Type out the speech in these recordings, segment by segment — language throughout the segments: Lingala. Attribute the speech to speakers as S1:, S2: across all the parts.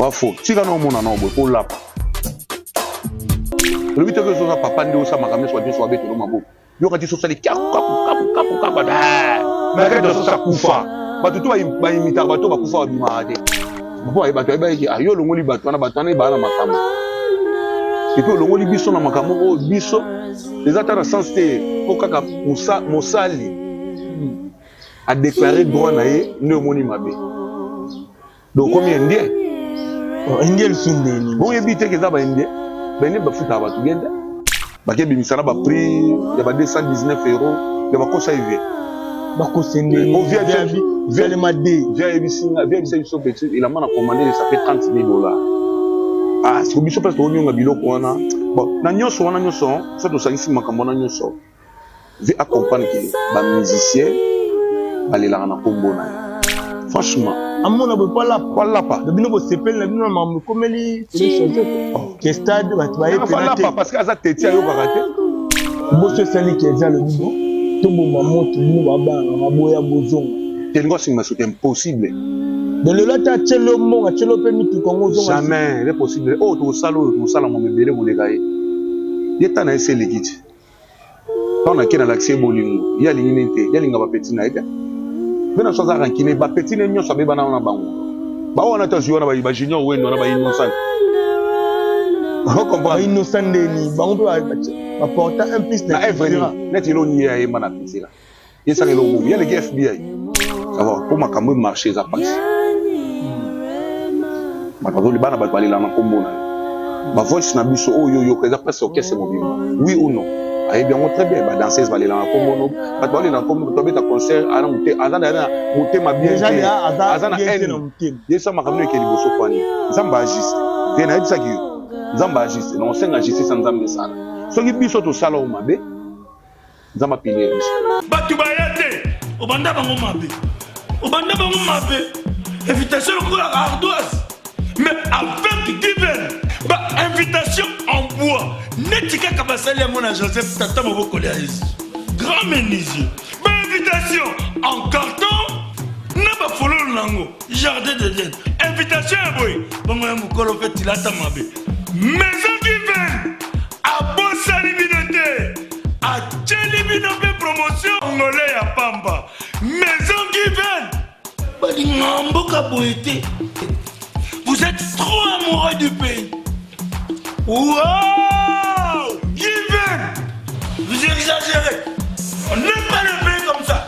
S1: Wafo, tika no mona no boy, pour lapa. Le but est que ça papa ndi osa makamé soit Dieu soit bête no mabo. Yo kati so sali kapu. Mais quand ça kufa, ba tutu ba imita ba to ba kufa bima ate. Bo ay ba to ba ki ayo longoli ba to na ba tane ba na makamo. Et puis longoli biso na makamo o biso. Les atara sens te ko kaka mosali a déclaré droit na ye ne moni mabe. Donc combien indien?
S2: Indien sundeni.
S1: Bon yebite ke za ba indien. Ben ba futa ba tu genda. Ba ke bimisana ba prix ya ba 219 €. Ya ba kosa yve.
S2: Ba kosende.
S1: On vient
S2: le madé.
S1: Vient bisinga, vient bisinga so petit, il a mana commandé ça fait 30 000 $. Ah, c'est biso parce que on yonga biloko wana. Bon, na nyoso wana nyoso, ça to sangisi makambo na nyoso. Vi accompagner que ba musicien balela na kombo na. Franchement,
S2: amona bo pas là pas. De bino bo sepel na bino mamu komeli que stade ba tbaye
S1: penalty. Parce que aza teti ayo karaté.
S2: Bo se sali que za le niveau. Tombo maman tout le monde ba na boya bozonga.
S1: Tengo singa c'est impossible.
S2: De le lata tchelo monga tchelo pe mitu kongo zonga.
S1: Jamais, c'est possible. Oh to sala mo mebele mo legaye. Yeta na ese legiti. On a kena l'accès bolingo. Ya linginete, ya linga ba petit na ita. Bena soza rankine ba petit ne nyoso be bana na bango. Ba wana ta ziona ba junior wendo na ba innocent. On comprend.
S2: Ba innocent ni bango ba porta un piste
S1: na evreni. Net ilo ni ya ema na petit là. Yesa ke lo mo. Ya le FBI. Ça va pour makambo marché za passe. Makazo libana ba balila na kombo na. Ma voice na biso oyo ka za passe orchestre mobile. Oui ou non? Aye bien très bien ba danseuse balila na kombo no. Ba balila na kombo to beta concert ana muté azana muté ma bien. Azana en. Yesa makambo ke liboso kwani. Nzamba agiste. Vena ebisa ki. Nzamba agiste. Non senga justice nzambe sana. Soki biso to sala o mabe. Nzamba pilier biso.
S3: Batu bayate. Obanda bango mabe. Obanda bango mabe. Invitation pour ardoise. Mais avec Given, bah invitation en bois. Netika kabasali à mon Joseph Tata Moboko Léaïs. Grand menuisier. Bah invitation en carton. N'a pas follow lango. Jardin de Dieu. Invitation à boy. Bon moi mukolo fait tilata mabe. Maison Given. À Bossa Libinoté. À Tchelibinoté promotion. Angolais à Pamba. Maison Given. Bah n'amboka boité. Vous êtes trop amoureux du pays. Wow! Given! Vous exagérez. On n'aime pas le pays comme ça.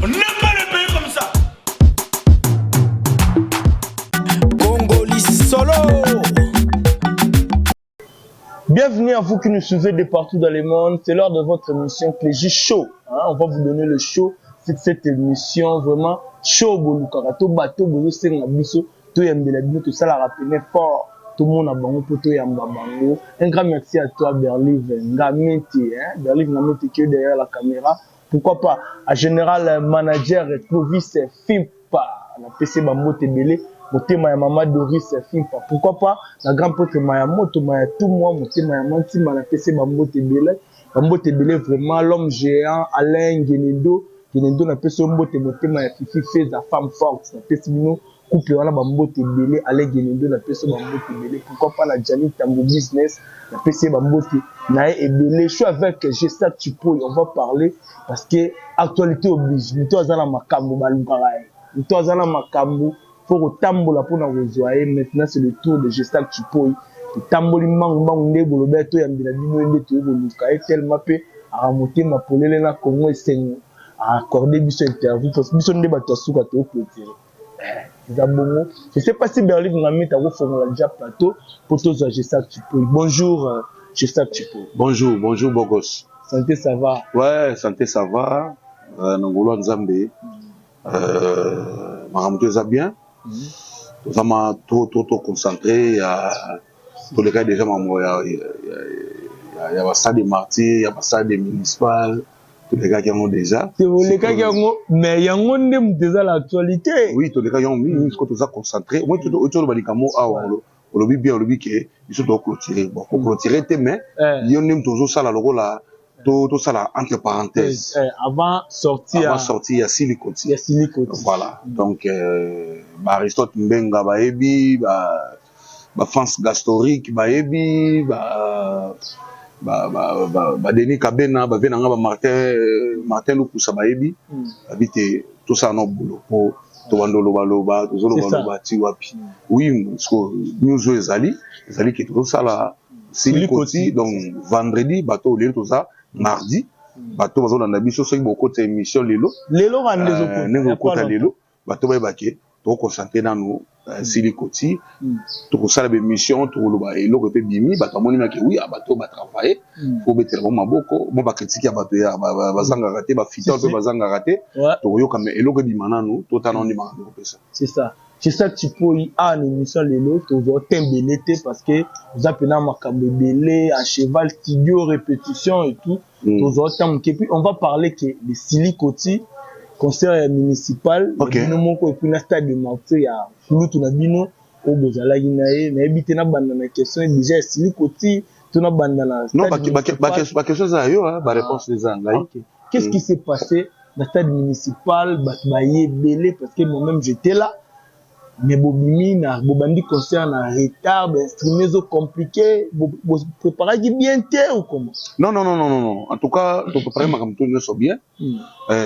S3: On n'aime pas le pays comme ça.
S2: Congolais solo. Bienvenue à vous qui nous suivez de partout dans le monde. C'est l'heure de votre émission Plaisir Show. On va vous donner le show. C'est cette émission vraiment show. Bolukarato bateau bozo senga biso. Tout yambela bino tout ça la rappeler fort. Tout le monde a bango pour tout yamba bango. Un grand merci à toi Berliv Ngameti, Berliv Ngameti qui est derrière la caméra. Pourquoi pas à général manager Clovis Fimpa, la PC Bambo Tebele, Motema ya Mama Doris Fimpa. Pourquoi pas la grand pote Maya Moto Maya tout moi Motema ya Mantima la PC Bambo Tebele. Bambo Tebele vraiment l'homme géant Alain Genedo na PC Mbote Motema ya Fifi fait la femme forte na PC Bino. Couple wana bambote belé Alain Genedo na peso bambote belé. Pourquoi pas la Janine Tango Business na PC bambote na e belé. Je suis avec Gesta Chipoy, on va parler parce que actualité oblige. Nito azana makambo balukaraye. Nito azana makambo faut tambola pour na rezoyer. Maintenant c'est le tour de Gesta Chipoy. Tamboli mangu ndebo lobeto ya mbila bino ende to boluka e tellement pe a monter ma polele na Congo esengo a accorder biso interview parce que biso ndeba to suka to clôturer. Je ne sais pas si Berlin m'a mis à vous faire déjà plateau pour tous les Gesta Chipoy. Bonjour, Gesta Chipoy.
S1: Bonjour, bonjour, Bogos.
S2: Santé, ça va?
S1: Ouais, santé, ça va. Nangolo Nzambe. Mahamoutou, ça bien. Nous sommes trop concentrés. Pour le cas déjà, il y a un stade de martyrs, il y a un stade municipal. Tous les gars qui ont déjà.
S2: C'est les gars qui ont, mais il y a un déjà l'actualité.
S1: Oui, tous les gars qui ont mis, ils sont concentrés. Moi, tout le monde on le vit bien, on le vit que ils sont clôturés. Bon, pour clôturer, mais il y a un toujours ça, tout ça, entre parenthèses.
S2: Avant sortir,
S1: il y a silicote.
S2: Il y a silicote.
S1: Voilà. Donc, Aristote Mbenga baebi France Gastorique baebi Denis Kabena bavenanga Martin Lukusa baebi habite tout ça no boulot pour to bandolo baloba to zolo baloba ti wapi oui parce news ezali qui tout ça là silikoti donc vendredi bato le tout ça mardi bato bazolanda biso soki bokota émission lelo bandezokota lelo bato bayebake tokocentre nanu silikoti tokosala bémission tokoloba eloko mpe bimi bato amonimaki oui bato batravaille po betela bo maboko mo bakritike ya bato ya bazangaka te bafitol mpe bazangaka te tokoyoka me eloko ebima nanu totana ondimaka ndokopesa
S2: c'est ça tu peux en émission lelo toujours tembele te parce que vous appelez makambo belé à cheval studio répétition et tout toujours tant que puis on va parler que le silikoti concert municipal bino moko et puis na stade de Marseille ya fulutu na bino o bozala ginae na ebite na banda na question déjà silikoti to na banda na
S1: non ba question ça yo ba réponse des anglais
S2: qu'est-ce qui s'est passé dans le stade municipal baye belé parce que moi-même j'étais là mais bobimi na bobandi concert na retard instruments compliqués préparer bien té ou comment
S1: non en tout cas to préparer makambo tout so bien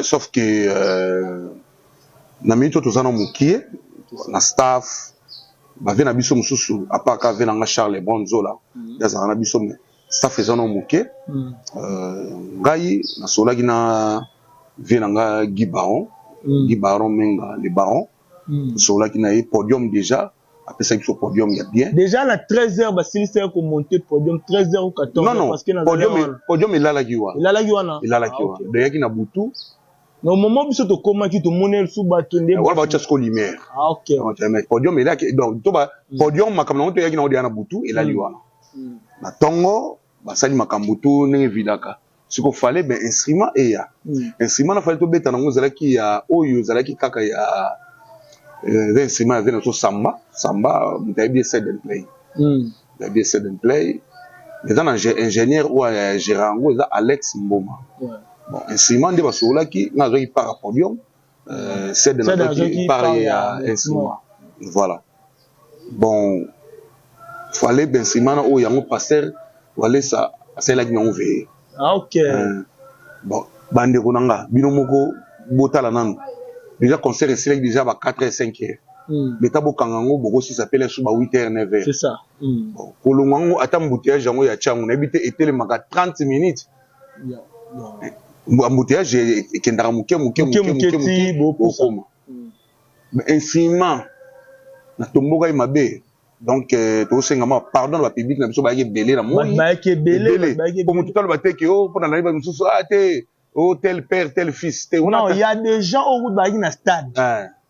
S1: sauf que na minute to zana mukie na staff bavena biso mususu apa ka vena nga Charles Bonzola ya na biso staff ezana mukie ngai na solaki na vena nga Guy Baron Menga le Baron sur là qui n'a eu podium déjà après ça il faut podium il y a bien
S2: déjà la 13h basili c'est qu'on monter podium 13h ou 14h
S1: non parce que podium il a la giwa d'ailleurs qui n'a boutou
S2: no moment biso to koma ki to monel sous batonde
S1: wala ba tchasko lumière
S2: ok
S1: mais podium il a donc to ba podium makamna to yaki na odiana boutou il a liwa na tongo basali makambutu nenge vidaka ce qu'il fallait ben instrument et ya instrument na fallait to beta na ngozala ki ya oyo zala ki kaka ya l'instrument avait notre samba vous avez bien set and play vous avez bien set and play mais dans ingénieur ou gérant ça Alex Mboma bon instrument de basola qui n'a pas par podium set de qui pareil à instrument voilà bon fallait ben instrument ou yango passer voilà ça c'est là qui nous veut
S2: ok
S1: bon bande konanga bino moko botala nanu déjà concert c'est déjà à 4h 5h mais tabo kangango boko si s'appelle sous 8h 9h
S2: c'est ça
S1: bon kolongango ata mbouteillage yango ya changu na bité etele maka 30 minutes mbouteillage ekendara muke bokoma mais infiniment na tomboka imabe donc to sengama pardon la public na biso ba yé belé na moi
S2: ba yé belé
S1: pour mutu talo bateke o pour na liba mususu ate oh tel père tel fils
S2: non il y a des gens au bout de la stade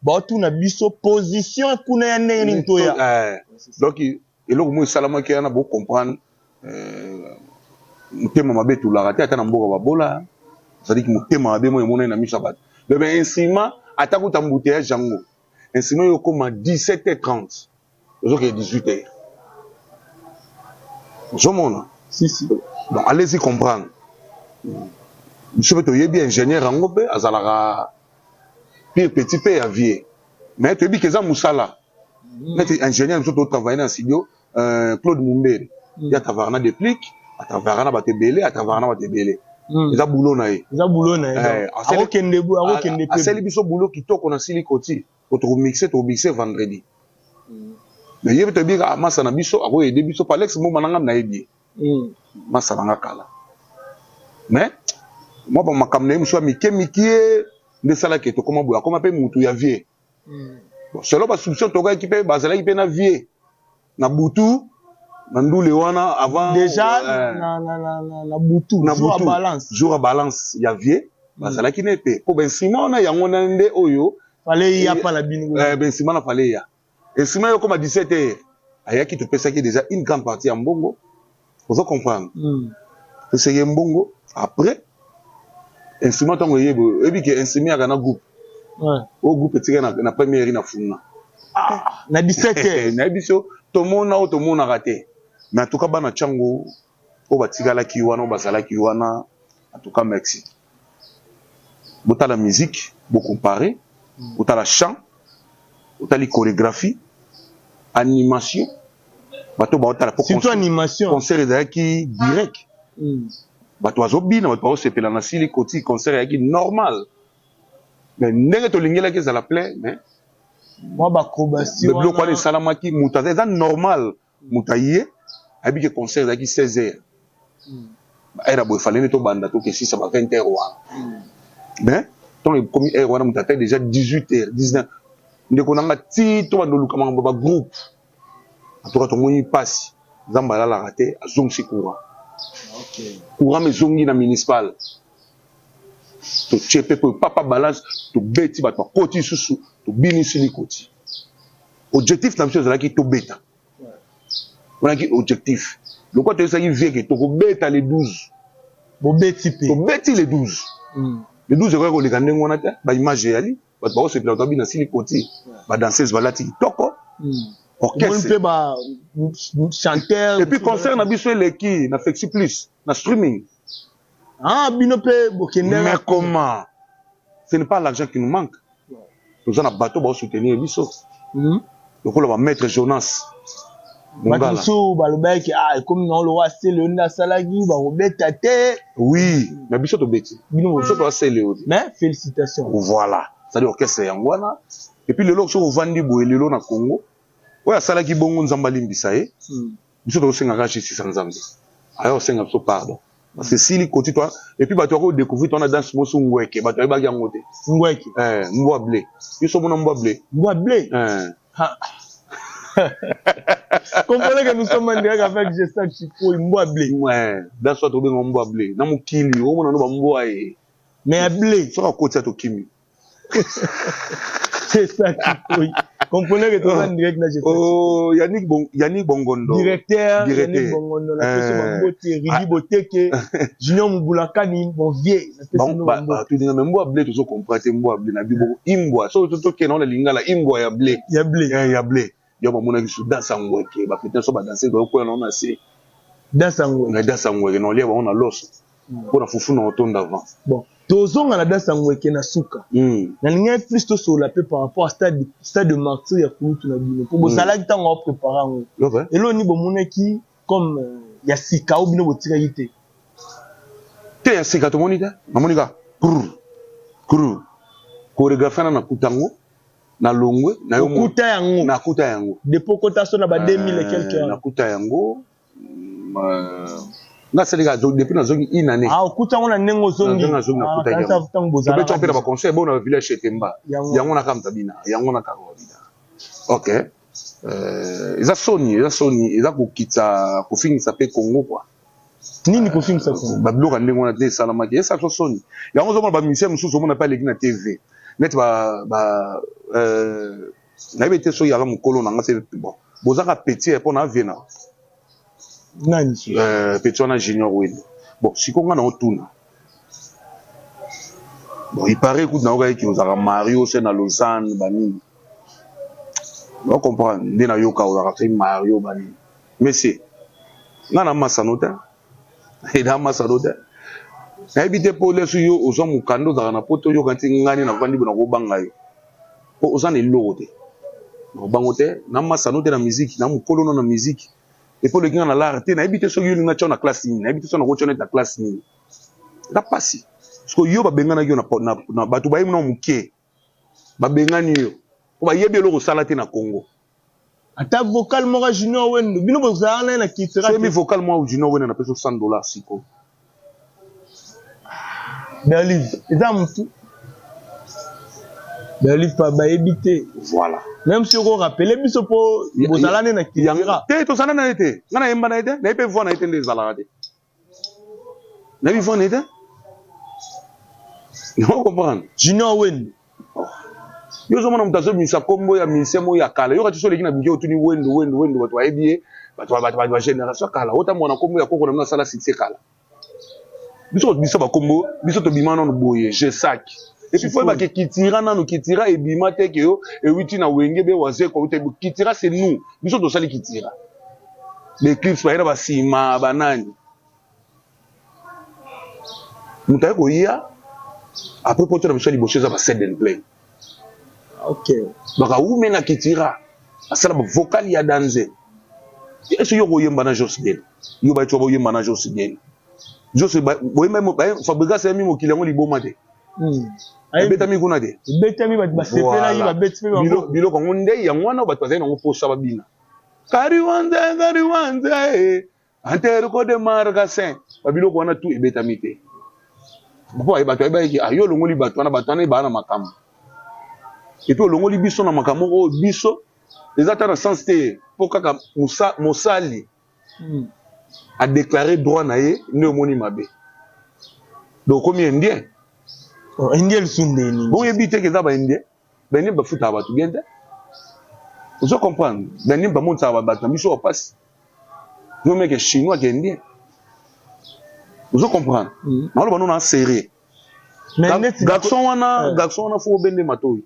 S2: bah tout na biso position kuna ya neni to ya
S1: donc et là moi salama ki na bo comprendre mutema mabe tout la raté ata na mboka babola ça dit que mutema mabe moi mona na miso bat le ben instrument atako tambouteillage jango instrument yo comme 17h30 donc 18h jomona
S2: si
S1: donc allez-y comprendre je veux te dire bien ingénieur en groupe azalaka pire petit peu à vie mais tu dis que ça musala mais ingénieur surtout travailler dans studio Claude Mumbere il y a tavarna de plic à tavarna ba te belé à tavarna ba te belé ça boulot na
S2: akokende
S1: pe c'est biso boulot qui toko na silikoti pour mixer vendredi mais il veut te dire masa na biso ako aider biso par Alex mo mananga na yebi masa na kala mais moi bon makamne mso mikie de sala ke to comment boya comment pe mutu ya vie bon selo ba solution to ga équipe bazala équipe na vie na butu na ndule wana avant
S2: déjà na butu
S1: jour à balance ya vie bazala ki nepe ko ben simon na yango na nde oyo
S2: fallait ya pa la binu
S1: ben simon na fallait ya et simon yo comme à 17h ayaki to pesa ki déjà une grande partie en mbongo vous comprendre c'est mbongo après instrument tango yebo ebi ke instrument ya na groupe au groupe etika na première na funa
S2: na 17h
S1: na biso to mona raté mais en tout cas bana chango o batika la kiwana o basala kiwana en tout cas merci bota la musique beau comparer bota la chant otali chorégraphie, animation, bato baotala pour
S2: surtout animation.
S1: Concert ezalaki direct. Bato bazobina, bato bazosepela na sili koti concert ezalaki normal. Mais ndenge tolingelaki ezala plein, mais
S2: moi bacrobatie
S1: le bloc wana esalamaki moto aza eza normal moto aye ayebi ke concert ezalaki 16 heures. Era boye fallait to banda to ke 6 à 20 heures wana. Mais ton le premier heure wana moto déjà 18 heures 19 ndeko nanga ti to bandoluka mangamba ba groupe atoka to moni passe zamba la raté azongsi courant. OK. Courant me zongi na municipal. To chepe pour papa balance to beti ba to koti susu to bini sili koti. Objectif na chose là qui to beta. On a qui objectif. Le quoi tu sais qui vient que to beta les 12.
S2: Bo beti pe.
S1: To beti les 12. Les 12 euros ko le kande ngona ta ba image yali ba ba se pla to bina sili koti. Ba danseuse balati toko. Orchestre
S2: ba chanteur.
S1: Et puis concert na biso leki na Flexi Plus na streaming.
S2: Ah, binope bokende.
S1: Mais comment? Ce n'est pas l'argent qui nous manque. Nous avons un bateau pour soutenir biso. Donc on va mettre Jonas.
S2: Batiso balobaki ah comme non le roi c'est le na salagi ba robeta te.
S1: Oui, mais biso to beti. Biso to c'est le.
S2: Mais félicitations.
S1: Voilà. Ça dit orchestre yangwana. Et puis le lot sur vandi boelelo na Congo. Ouais salagi bongo nzamba limbisa e. Biso to senga kachi 600 nzambe. Ayo senga so pardon. Parce que si les côtés toi et puis bah tu as découvert ton danse mosu ngweke bah tu as pas gagné ngote
S2: ngweke
S1: mboa blé ils sont mon mboa blé
S2: comprenez que nous sommes en direct avec G5 Chico mboa blé
S1: ouais dans soit tu bien mboa blé na mukili o mona no ba mboa e
S2: mais blé
S1: so ka côté to kimi
S2: c'est ça Chico comprenez que tu es en direct na G5
S1: oh Yannick Bongondo
S2: directeur Yannick Bongondo la personne beauté Ridi Boteke Junior Mubulakani mon vieux
S1: bon bah tu dis même mboa blé tu so comprendre mboa blé na bibo imboa so to ke na la lingala imboa ya blé
S2: ya
S1: blé yo ba mona ki su dansa ngweke ba peut-être so ba danser ko ko na se
S2: dansa ngweke
S1: non lia ba on a loso pour na fufu na otonda avant
S2: bon tozonga na dansa ngweke na suka na linga plus to sur la paix par rapport à stade de martyr ya kulutu na bino pour bosala ki tango préparer ngo elo ni bo mona ki comme ya sika ou bino botika yite
S1: te ya sika to monita na monika kuru chorégraphie na kutango na longwe na yo kuta yango
S2: depuis kota so na ba 2000 et quelques
S1: na kuta yango na selika depuis na zongi inane
S2: kuta ngona nengo zongi
S1: na kuta yango be to pera ba conseil bon na village Chetemba yango na kamta bina yango na karobina OK eza soni eza kokitsa kofingisa pe Congo quoi
S2: nini kofingisa Congo
S1: ba bloka ndengo na te salama ke esa soni yango zo ba musicien mususu mona pa leki na TV net na bete so yala mukolo na ngase bon bozaka petit pour na vena
S2: nani
S1: petit na junior wendo bon sikonga na otuna bon il paraît que na oka ki ozaka Mario c'est na Lausanne banini on comprend ndena yoka ozaka Mario banini mais c'est ngana masanota et da masanota na ebite po lesu yo ozo mukando za na poto yo kanti ngani na vandi bona ko banga yo po oza ne lote no bangote na masano te na musique na mukolo na musique et pour le gars na l'art te na ebite so yo linga chona classe ni na ebite so na ko chona ta classe ni da pasi parce que yo ba bengana yo na batu ba yimo na muke ba bengani yo ko ba yebi lo ko sala te na Congo
S2: ata vocal mo junior wendo bino bozana na kitira
S1: so mi vocal mo junior wendo na peso $100 siko
S2: Berliv, eza mutu. Berliv pa ba ebité.
S1: Voilà.
S2: Même si on rappelle biso po bozalane na kitira.
S1: Te to sana na été. Ngana yemba na été, na pe vo na été ndezala te. Na bi vo na été. Non comprendre.
S2: Junior Wendo.
S1: Yo zo mona mutazo misa kombo ya misemo ya kala. Yo ka tiso leki na bingi otuni wendo bato ba ebie, bato ba génération kala. Ota mona kombo ya koko na sala succès kala. Biso ba kombo biso to bimana no boye je sac et puis faut ba ke kitira na no kitira e bima te ke yo e witi na wenge be waze ko te kitira c'est nous biso to sali kitira les clips ba ira ba sima banani mutai ko ya après pour te na biso liboche za ba set and play
S2: Ok.
S1: Donc, où mena kitira, ça la vocal ya danser. Est-ce que yo yemba na Josdel? Yo ba chobo yemba na Josdel. José ba même Fabrica c'est mi mokili ngo liboma de. Betami kuna de.
S2: Betami ba sepela yi ba betami ba.
S1: Bilo ko nde ya ngwana ba twaza ngo posa ba bina. Kari wanza ante ko de marga sen. Ba bilo ko na tu betami te. Bo ay ba to ba yi ayo longo li batwana ba na makam. Et puis longo li biso na makamo o biso les attentes sens te pour kaka Mosali a déclaré droit naé ne moni mabe. Donc combien indien?
S2: Oh indien sunde ni.
S1: Bon yebite ke za ba indien. Ben ni ba futa ba tu gende. Vous comprenez? Ben ni ba monta ba ba biso passe. Vous mec chinois qui indien. Vous comprenez? Malo ba non en série. Mais garçon wana fo bende matoi.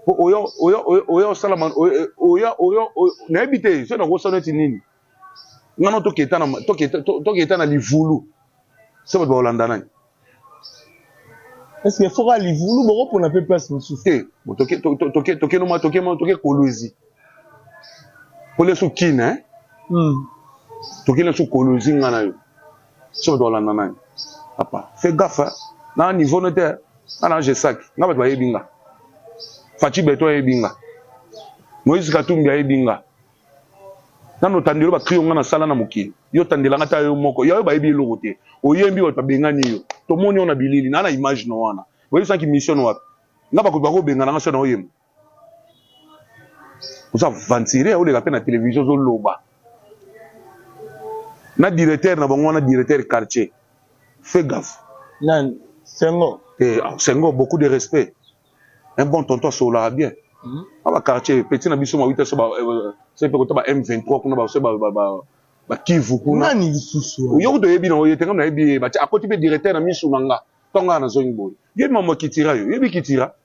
S1: Oyo salaman oyo na ebite so na ko soneti nini ngano to keta na livulu so ba Holanda nani
S2: est-ce que faut à livulu boko pour na pe place mususu
S1: te toke no matoke kolozi pole su kina toke le su kolozi ngana yo so ba Holanda nani papa fais gaffe na niveau notaire na je sac ngaba ba yebinga Fachi Beto ebinga. Moïse Katumbi ebinga. Nano tandelo ba kriyo ngana sala na mokili. Yo tandela ngata yo moko. Yo ba ebi lokote. Oyembi wa bengani yo. To moni ona bilili na image no wana. Oyo saki mission wa. Ngaba ko ba ko benga na so na oyem. Oza ventire o le ka pe na télévision zo loba. Na directeur na bango na directeur quartier. Fais gaffe.
S2: Nan Sengo.
S1: Sengo beaucoup de respect. Un bon tonton sola bien. Aba quartier petit na biso ma 8 so ba c'est peut ba M23 kuna ba so ba Kivu kuna.
S2: Nani lisusu.
S1: Yo do yebi na oyete ngam na yebi ba akoti be directeur na misu nanga. Tonga na zongi boy. Yebi mama kitira yo. Yebi kitira.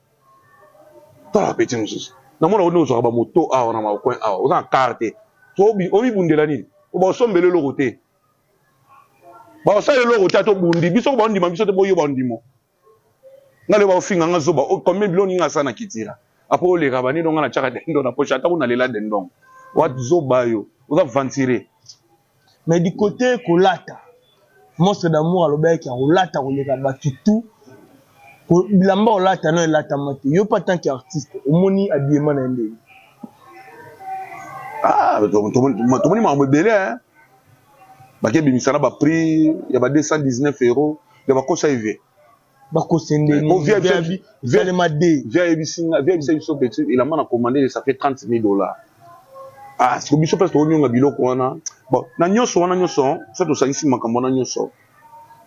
S1: Ta petit mususu. Na mona ono zo ba moto a na ma coin a. O za carte. To bi obi bundela nini. O ba so mbele lokote. Ba sa yo lokote to bundi biso ba ndima biso te boyo ba ndimo. Ngale ba ofinga ngazoba combien biloni ngasa na kitira apo le rabani donga na chaka dendo na pocha ta kuna lela dendong wat zoba yo oza ventire
S2: mais du côté kolata monstre d'amour alobaki kolata koleka batutu ko bilamba olata no elata mate yo pas tant qu'artiste omoni habillement na ndenge
S1: tomoni ma mbele hein bakebi misana ba prix ya ba 219 € ya ba kosa ive
S2: bako sende ni via ma d
S1: via so petit il a mana commandé ça fait 30 000 $. Ah ce que biso parce que on a biloko wana bon na nyoso wana nyoso ça to salisi makambo na nyoso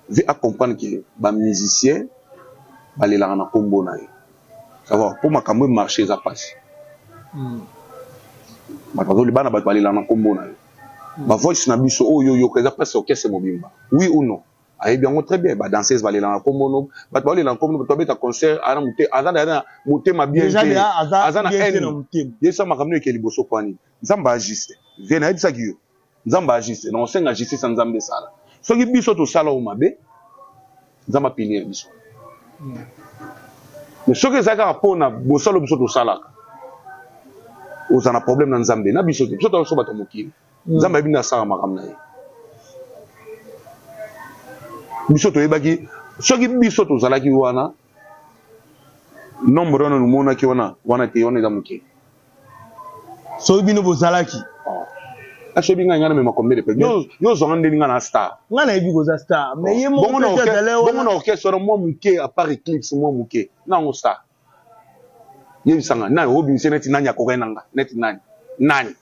S1: vi accompagner que ba musicien ba le la na kombo na ye ça va pour makambo marché ça passe ba ko le bana ba le la na kombo na ye ba voice na biso oyo yo ka passe orchestre mobimba oui ou non. Aïe bien très bien bah danseuse va aller dans la commono bah tu vas aller dans la commono tu vas être concert à monter azana monter ma bien azana en ça m'a ramené que liboso kwani nzamba agiste vient na ça qui nzamba agiste non c'est agiste sans nzambe sala so ki biso to sala o mabe nzamba pinir biso mais ce que ça ka pona bo sala biso to sala ozana problème na nzambe na biso to so bato mokili nzamba bina sala makamna ye biso to yebaki soki biso to zalaki wana nombre wana numona ki wana te wana zamuke
S2: so bino bozalaki
S1: aso binga ngana me makombe de pe yo zo ngande ninga na star
S2: ngana yebi goza star mais ye mo
S1: bongo na orchestre mo muke à part Eclipse mo muke na ngo star ye bisanga na ho bi seneti nanya ko kenanga net nani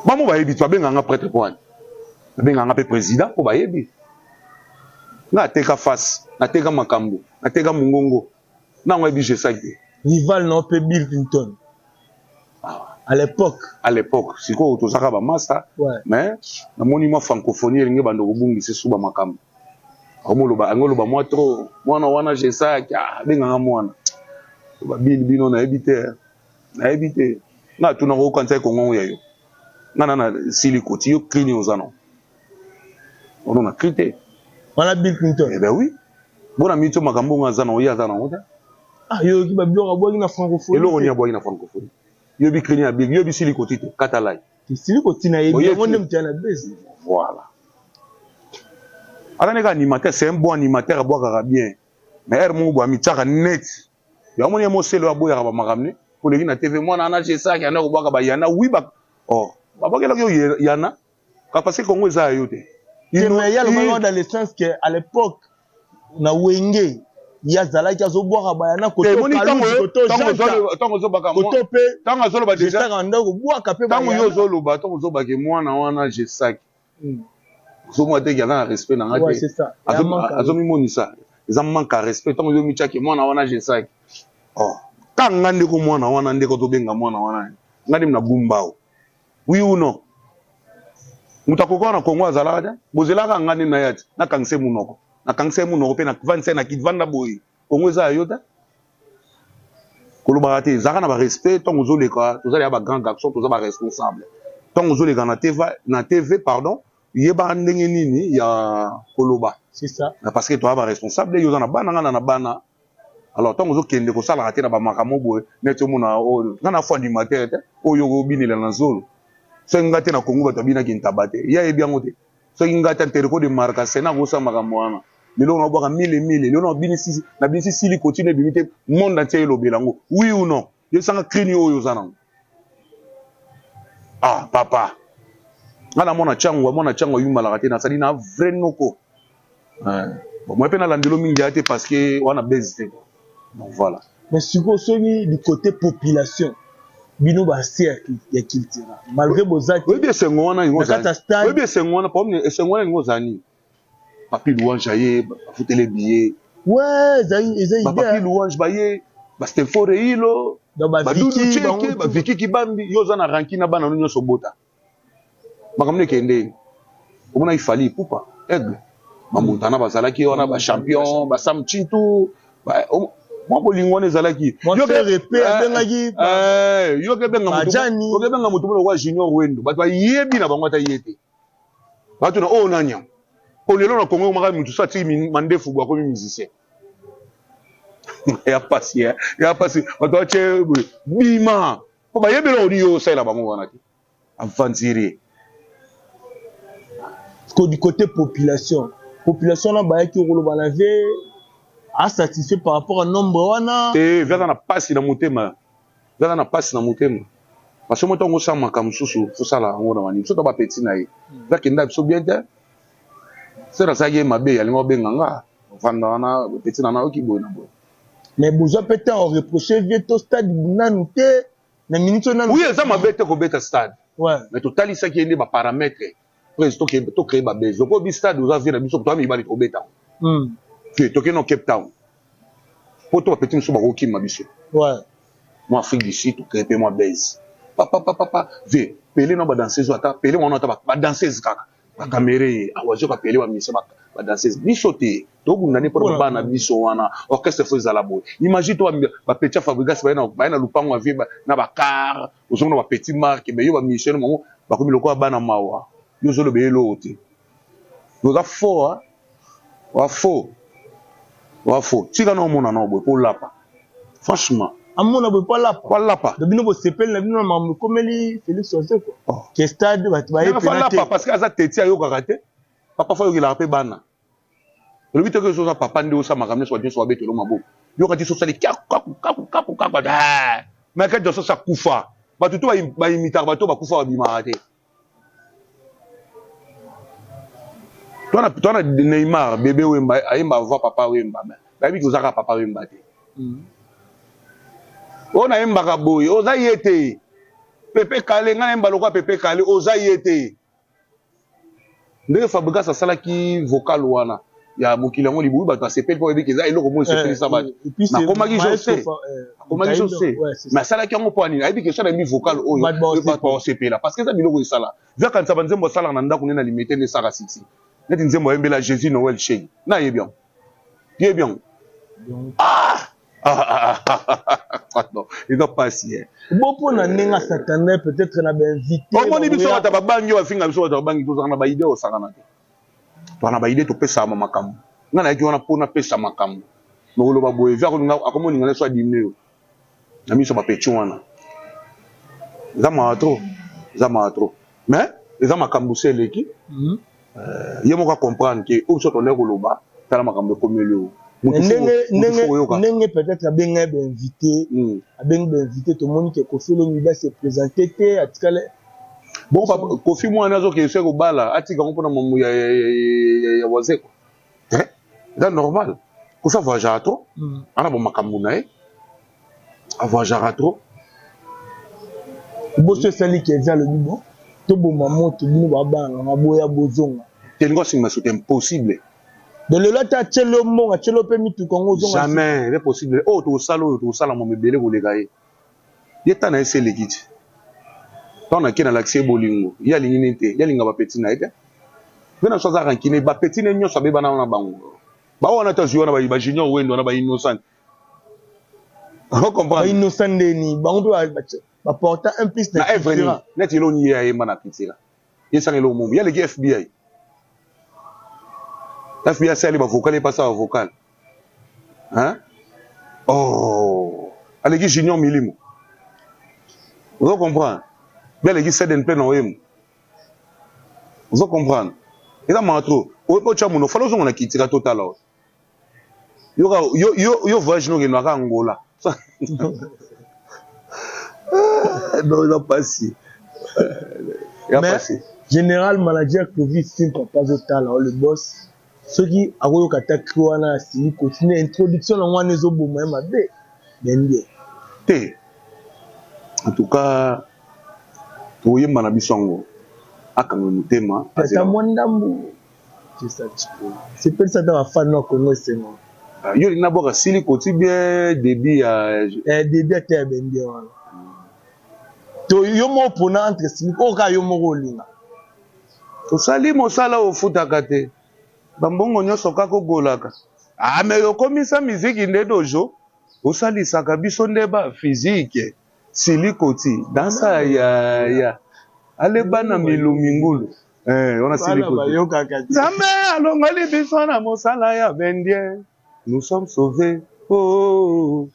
S1: bamo ba yebi to benga nga prêtre point benga nga pe président ko ba yebi na teka face na teka makambo na teka mungongo na ngo yebi je sais
S2: rival non pe Bill Clinton à l'époque siko to saka ba master mais na monument francophonie ringe bando kubungi sesuba makambo ngolo ba moi trop mwana wana je sais benga nga mwana ba Bill bino na ebite na tuna ko kanza ko ngongo yayo na silikoti yo clean ozano on a crité voilà Bill Clinton
S1: eh ben oui Bona mito makambo ngazana oya zana ote.
S2: Ah yo ki ba biloko boki na francophonie.
S1: Eloko ni aboyi na francophonie. Yo bi kreni abi, yo bi sili kotite, katalai.
S2: Sili kotina yebi on dem tiana base.
S1: Voilà. Alors, animateur, c'est un bon animateur à boire bien. Mais elle m'a mis ça net. Il y a un moment où c'est le boire à m'amener. Pour les gens à TV, moi, on a ça, il y en a qui boire à Bayana. Oui, bah, oh, bah, il y en a. Parce que Congo est à yoté.
S2: Il y a le moment dans le sens qu'à l'époque, on a Wenge. Il y a Zala qui a boire à Bayana. Côté Kalouzi, côté Janta. Côté P. Tant que Zolo, déjà, on a boire à Capé. Tant que
S1: Zolo, tant que Zolo, moi, on a G5. Zomo ate yana respect na ngate.
S2: Ouais, c'est ça.
S1: Azomi monisa. Ils ont manqué respect. Tant que zomi chaki moi na wana G5. Oh. Tant ngande ko moi na wana ndeko to benga moi na wana. Ngadi mna bumbao. Oui ou non? Mutakoko na Kongo azalaka. Bozelaka ngani na yati. Na kangse munoko. Na kangse munoko pe na 25 na kidvanda boy. Kongo za yota. Koloba ate zaka na ba respect tant que zoleka, tozali ba grand garçon, toza ba responsable. Tant que zoleka na TV pardon. Yeba ndenge nini ya koloba.
S2: C'est ça.
S1: Parce que toi ba responsable yo na bana na bana. Alors tant que kende ko sala raté na ba makamo boy neto mona o na fo animateur te o yo go binela na zolo. So ngate na Kongo bato bina kintabate. Ya ebi ngote. So ngate ntereko de marka sena go sa makamo wana. Lelo na boka mille lelo na bini sisi na bini sili continue bimite monde entier lo belango. Oui ou non? Yo sanga krini o yo zana. Ah papa. Ngana mona chango yuma la raté na sali na vrai noko. Bon moi pe na landelo mingi ate parce que wana bezite. Donc voilà.
S2: Mais siko soki du côté population bino ba cercle ya culture. Malgré bozaki.
S1: Oui bien c'est ngona ngo zani.
S2: Oui
S1: bien c'est ngona pas c'est ngona ngo zani. Papi louange aye fouter les billets.
S2: Ouais, ils
S1: papi louange baye ba Stefore hilo.
S2: Ba
S1: Viki kibambi yo zana rankina bana nyo sobota. Makamne kende omona ifali pupa aigle mamutana bazalaki wana ba champion ba Sam Chintu ba mo bolingone zalaki
S2: yo ke repère bengaki
S1: yo ke benga mutu wa junior wendo ba yebi na bango ta yete batu na o nanya o lelo na Kongo maka mutu sati mandefu bwa ko musicien ya pasi bato che bima ko ba yebi lo yo sala bango wana ti avantirer.
S2: Du côté population là bah qui roule la vie a satisfait par rapport au nombre wana
S1: vers na passe na motema parce que moi tongo sa makamsusu faut ça là on mani so to ba petit na ye za kenda biso bien te c'est la saye mabe ya lingo benganga vanda na petit na oki boy na boy
S2: mais besoin peut-être on reprocher vieux au stade nanu te na minute nanu
S1: oui ça mabe te ko beta stade
S2: ouais
S1: mais totali ça qui est ba paramètres presto ke to créer ba bezo ko bi stade oza vient na biso to mi bali ko beta que to ke no Cape Town po to petit so ba ko ki ma biso
S2: ouais
S1: moi Afrique du Sud to créer pe moi base papa ve pele no ba danseuse ata pele mo no ata ba danseuse kaka ba caméré awajo ka pele wa misa ba danseuse biso te to bunda ne pour ba na biso wana orchestre fo zala boy imagine to ba petit Fabregas ba na lupango vie na ba car ozo na ba petit marque be yo ba mission mo ba ko mi loko ba na mawa yo zolo be lote yo ga fo wa fo tika no mona no boy pour lapa franchement
S2: amona boy pas
S1: lapa
S2: de bino bo sepel na bino mamu komeli Félix Ose quoi que stade ba ba
S1: penalty parce que aza teti ayo karaté papa fa yo la pe bana le but que so papa ndi osa makamne so so abetelo mabo yo kati so sali kaku mais que so sa kufa ba tutu ba imitar ba to ba kufa ba bimate. Toi, Neymar, bébé Wemba, Aïmba voit papa Wemba. Bah, oui, vous avez papa Wemba. On a un bagaboy, on a yété. Pepe Kale, on a un baloka Pepe Kale, on a yété. Ndé Fabregas a sala qui vocal wana. Ya mokilango libu ba to sepel pour ebi keza eloko mo se feli ça ba. Na komaki José. Komaki José. Mais sala qui ngo poani, ebi que ça mi vocal oyo. Ba to sepela parce que ça biloko esala. Via quand ça banzembo sala na ndako na limité ne sara sisi. Net nzembo embela Jésus Noël Chey. Na yebion. Yebion. Non, il doit passer.
S2: Bon pour na nenga satané peut-être na ba invité.
S1: On moni biso ta ba bangi wa finga biso ta bangi to na ba idée o sakana te. To na ba idée to pesa ma makam. ngana ki wana pona pesa makambo mokolo ba boye via ko nga akomoni ngana so adimne na miso ba petit wana za ma trop mais eza makambo seleki ye moko comprendre que au soto ndeko loba tala makambo komelo
S2: ndenge peut-être abenga invité tout le monde qui Kofilo mi va se présenter te atikale
S1: bon Kofi moi nazo ke se ko bala atika ko pona mamu ya wazeko c'est normal ko ça voyage trop ana bon makambo nae a voyage trop
S2: boso sali ke za le bon to bo maman to bino baba na boya bozonga
S1: telingo singa c'est impossible
S2: de le lata tchelo monga tchelo pe mitu kongo zonga
S1: jamais c'est possible oh to sala mo mebele ko legaye yeta na ese legiti tona kena l'accès bolingo ya lingine te ya linga ba petit na ete vena so za rankine ba petit ne nyoso be bana na bango ba wana ta ziona ba junior wendo na ba innocent on comprend
S2: ba innocent ni ba on doit ba porter un plus de
S1: culture net ilo ni ya yema na pitira yesa ngelo mo ya le FBI FBI c'est les vocal et pas ça vocal hein oh allez junior milimo vous comprenez bien les c'est d'un plein noem vous comprenez et là mantro o ko cha muno falo zonga kitira total yo voyage no ngena ka Angola non il a passé
S2: général manager Covid Sim Papa Total le boss ceux qui akoyo kataki wana sili continue introduction na wana ezoboma mabe bende
S1: te en tout cas toye mana bisongo akanga mutema
S2: tata mwandambu c'est peut ça dans la fan no Congo c'est non
S1: yo lina boka sili koti bien débit à
S2: débit à terre bende wana to yo mo pona entre sili o ka yo mo rolinga
S1: to sali mo sala o futaka te bambongo nyonso kaka ogolaka mais okomisa miziki nde dojo osalisaka biso nde ba physique silikoti dansa ya aleba na milumingulu ona silikoti nzambe alongoli biso na mosala ya bendie nous sommes sauvés oh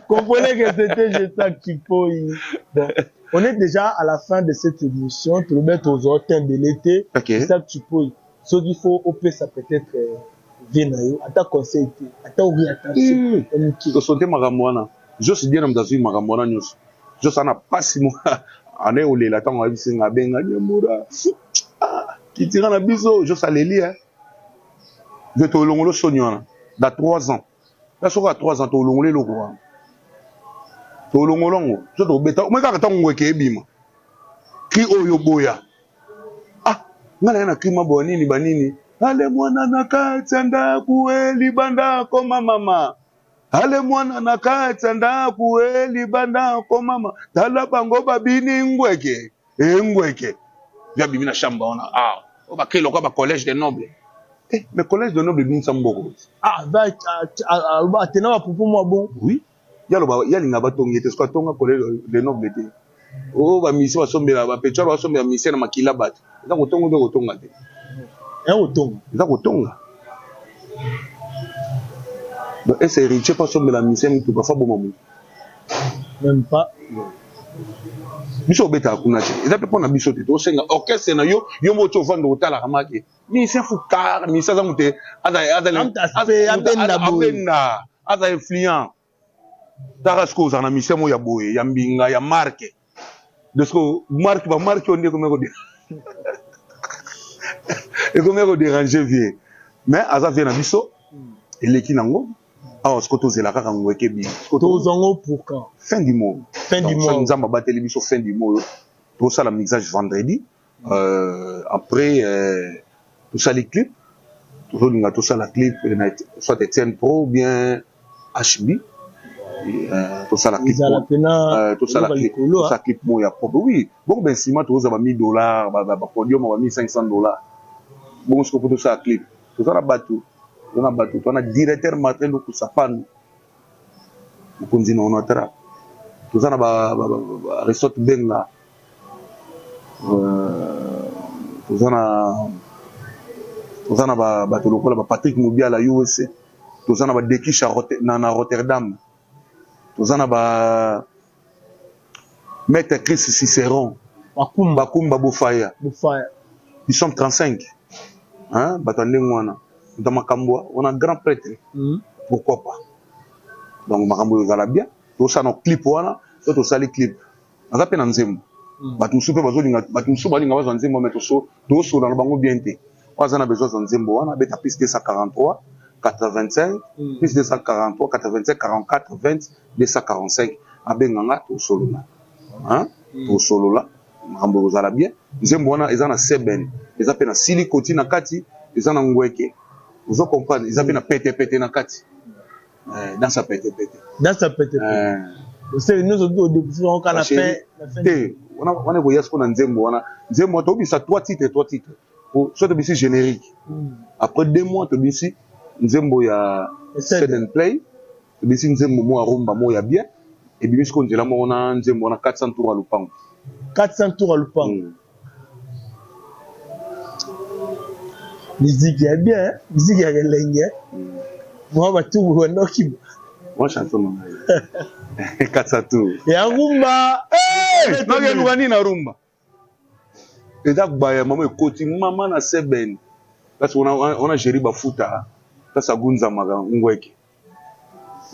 S2: comprenez que c'était juste ça qui faut on est déjà à la fin de cette émission tu le mets aux autres de l'été ça tu peux ce qu'il faut au plus ça peut-être venayo ata conseil ata orientation
S1: to sonte makamwana juste dire na mdazu makamwana nyos juste ana pasi mo ane olela tango abisinga benga nyemura kitira na biso juste aleli je to longolo sonyana da 3 ans la soka 3 ans to longole lokwa to longolongo je to beta mo ka tango weke ebima ki oyo boya ngala na kima bonini banini ale mwana nakatanda kueli banda koma mama ale mwana nakatanda kueli banda koma mama tala bango babini ngweke ngweke via bibi na shamba ona o ba kelo kwa ba collège des nobles mais collège des nobles bin samboko
S2: va tena pour moi bon
S1: oui yalinga batongi te sko tonga collège des nobles te o ba misi ba sombela ba pecho ba sombela misi na makila bat eza kotonga nde kotonga te eza kotonga donc ese héritier pas sombela misi mutu bafa boma mu
S2: même pas
S1: biso obeta kuna te eza pe pona biso te tosenga orchestre na yo mo tovanda otala kamake misi fukar misi aza mute aza influent tarasko za na misi mo ya boye ya mbinga ya marque de ce que marque on dit comment et comment déranger vieux mais aza vient na biso eleki nango ce que tozela kaka ngweke bi
S2: tozango pour quand
S1: fin du mois nzamba bateli biso fin du mois to sala mixage vendredi après to sala clip to sala clip soit Etienne Pro ou bien HB tout ça la clip moya propre oui bon ben sima to za ba $1000 ba podium ba $1500 bon ce que tout ça clip tout ça la batu on a batu on a directeur matériel ko sapano ko nzina on atara tout ça na ba resort benga tout ça na toza na bato lokola ba Patrick Mubiala USA, toza na ba Dekisha na Rotterdam, toza na ba Maître Chris Cicéron, Bakumba Bofaya. Ils sont 35. Hein, batandeng wana. Dans Makambwa, on a un grand prêtre. Pourquoi pas? Donc Makambo zala bien, to ça no clip wana, to ça les clips. On a peine nzembo. Batu super bazolinga, batu super balinga bazo nzembo mais to so dans le bango bien té. On a besoin de nzembo wana, beta piste 243 85, piste 243 85 44 20 245. Abenganga to solo là. Hein? To solo là. Makambo zala bien. Nzembo wana ezana seben, eza pe na silikoti na kati, eza na ngweke. Vous comprenez, ils avaient un pété na kati. Dans sa pété.
S2: Dans sa pété. C'est nous on a fait
S1: on est voyage pour nzembo wana. Nzembo to bisa 3 titres. Pour soit to bisi générique. Après 2 mois to bisi nzembo ya set and play. To bisi nzembo mo rumba mo ya bien. Et bisi ko njela mo na nzembo na 400 tours à lupango.
S2: 400 tours à lupango. Musique est bien, hein? Musique est relègue. Moi, tout le monde qui.
S1: Moi, chanson. 400 tours.
S2: Et à rumba.
S1: Hey! Non, il y a Nourani na rumba. Et d'abord, maman, écoute, maman na seben. Parce qu'on a géré Bafuta. Ça, Gunza Maga, Ngweke.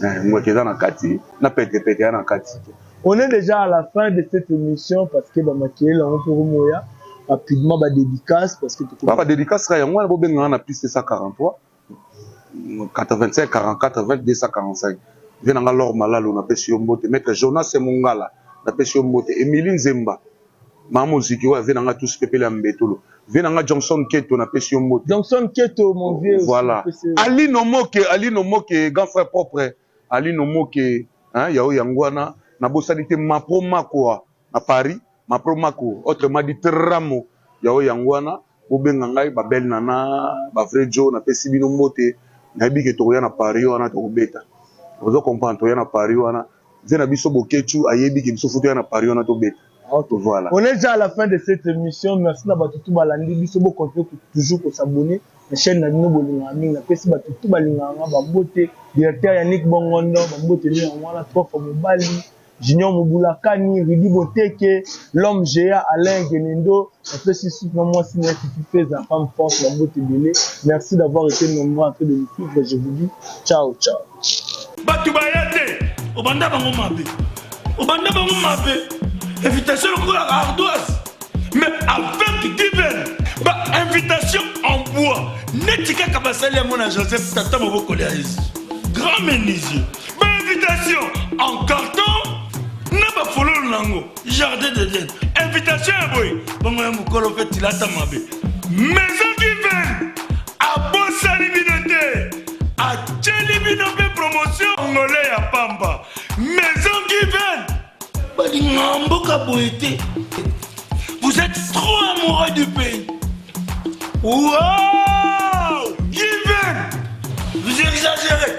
S1: Ngweke dans la kati. Na pété dans la kati.
S2: On est déjà à la fin de cette émission parce que Bamakiel, on peut remoya. Rapidement, ma dédicace parce que tu
S1: ma dédicace sera moi la bobé na piste 143 85 44 20 245 vient nga lor malalo na pesi mbote maître Jonas Mongala na pesi mbote Emilie Nzemba maman ziki wa vient nga tous pepele ya mbetolo vient nga Johnson Keto na pesi mbote
S2: Johnson Keto mon vieux
S1: voilà Ali Nomoke grand frère propre Ali Nomoke hein yao yangwana na bosalité ma promako na Paris ma promako autrement dit tramo yao yangwana obenga ngai ba bel nana ba vrai Joe na pesi bino mbote na bi ke to ya na Paris wana to beta ozo comprendre to ya na Paris wana zena biso bokechu ayebi ke biso futo ya na Paris wana to beta voilà
S2: on est déjà à la fin de cette émission merci na batutu balandi biso bo continuer toujours pour s'abonner la chaîne na bino bolinga mingi na pesi batutu balinga ba mbote directeur Yannick Bongondo ba mbote ni wana trop mobali Junior Mobulakani, Ridi Boteke, l'homme géant Alain Genendo, après si moi si tu fais la femme force, la beauté belé. Merci d'avoir été nombreux en train de nous suivre. Je vous dis ciao.
S3: Batu bayate, obanda bango mabe, invitation au la ardoise, mais avec divine, invitation en bois. Netika kabasali à mon Joseph Tata Moboko grand menuisier, invitation en carton. Naba follow nango jardin de Dieu invitation boy bongo ya mukolo fait tilata mabe maison divine a bossa libinote a tchelibinope promotion ngolé ya pamba maison divine bali ngamboka boité vous êtes trop amoureux du pays wow divine vous exagérez